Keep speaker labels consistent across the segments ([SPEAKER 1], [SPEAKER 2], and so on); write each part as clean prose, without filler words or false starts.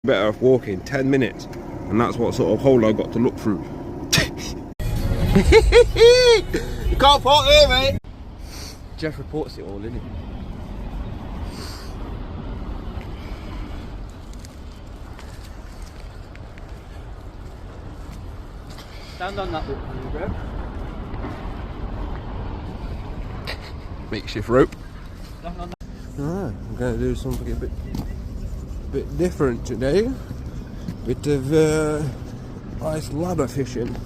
[SPEAKER 1] Better off walking 10 minutes, and that's what sort of hole I got to look through. You can't park here, mate.
[SPEAKER 2] Jeff reports it all, innit? Stand on that bit, bro.
[SPEAKER 1] Makeshift rope.
[SPEAKER 2] Stand on that.
[SPEAKER 1] Alright, I'm going to do something a bit different today. Bit of ice ladder fishing.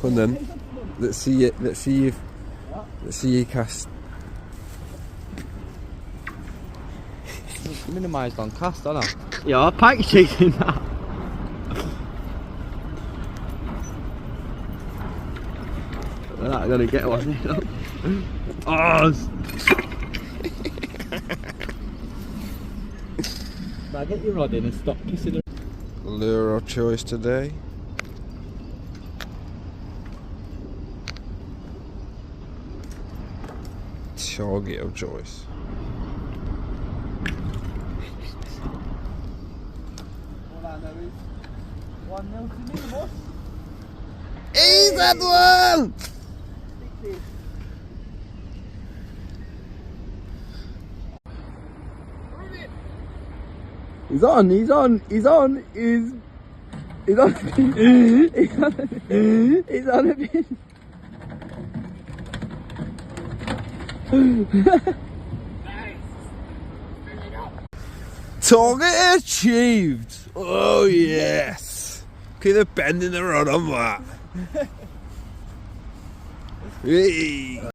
[SPEAKER 1] Come on then. Let's see it. Let's see you cast.
[SPEAKER 2] Minimised on cast, aren't I? Yeah, I'll pack shaking that. We're not gonna get one. Oh! Now get your rod in and stop kissing her.
[SPEAKER 1] Lure of choice today. Target of choice.
[SPEAKER 2] All I know is 1-0 to me, boss.
[SPEAKER 1] He's that one!
[SPEAKER 2] He's on, he's on, he's on, he's on, he's on a bit.
[SPEAKER 1] Target achieved! Oh yes! Look at the bend in the rod on that. Hey.